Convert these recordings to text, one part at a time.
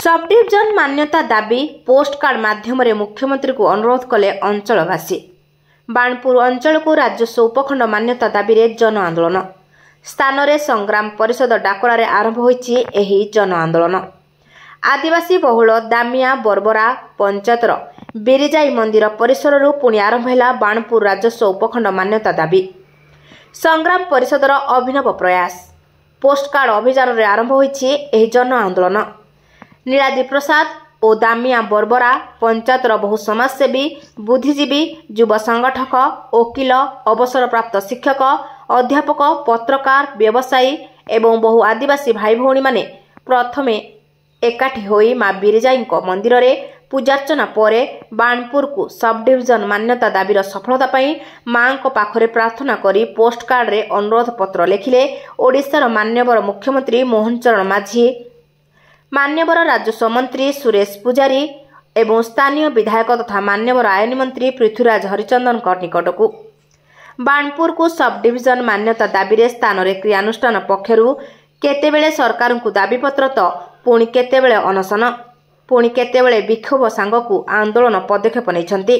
Sub division मान्यता दाबी postcard माध्यम मुख्यमंत्री को अनुरोध कले अंचलवासी। बाणपुर अंचल को राजस्व उपखंड मान्यता दाबी रे जन आंदोलन स्थान रे संग्राम परिषद डाकरा रे आरंभ होईछि एही जन आंदोलन। आदिवासी बहुल दामिया बरबरा पंचायतर बिरिजाई मंदिर परिसर पुणी आरंभ है बाणपुर राजस्व उपखंड मान्यता दाबी। संग्राम परिषदर अभिनव प्रयास पोस्टकार्ड अभियान रे आरंभ होईछि एही जन आंदोलन। नीलाद्री प्रसाद और दामिया बरबरा पंचायतर बहु समाजसेवी बुद्धिजीवी युव संगठक वकिल अवसरप्राप्त शिक्षक अध्यापक पत्रकार व्यवसायी एवं बहु आदिवासी भाई भौणी माने प्रथमे एकाठी होई मां बिरिजाई मंदिर रे पूजार्चना पर बाणपुर को सब डिविजन मान्यता दाबीर सफलता पाई मां पाखरे प्रार्थना करी पोस्टकार्ड रे अनुरोध पत्र लिखिले ओडिशार मान्यवर मुख्यमंत्री मोहन चरण माझी, मान्यवर राजस्व मंत्री सुरेश पुजारी एवं स्थानीय विधायक तथा मान्यवर आईन मंत्री पृथ्वीराज हरिचंदन निकट को बाणपुर को सब डिविजन मान्यता दाबी रे स्थान रे क्रियानुष्ठान पक्षरु केतेबेले सरकार को दाबीपत्र तो पुणी केतेबेले अनशन पुणी केतेबेले विक्षोभ सांगकू आंदोलन पदक्षेप नैछंती।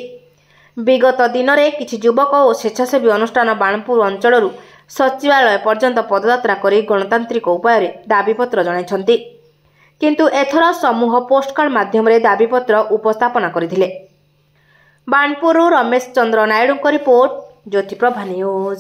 विगत दिन में किछि युवक और स्वेच्छासेवी अनुष्ठान बाणपुर अंचल सचिवालय पर्यंत पदयात्रा करी गणतांत्रिक उपाय दाबीपत्र जणाइछंती, किंतु एथर समूह पोस्टकार्ड माध्यम दाबीपत्र उपस्थापना करथिले। Banapur Ramesh Chandra Naidu report, ज्योतिप्रभा news.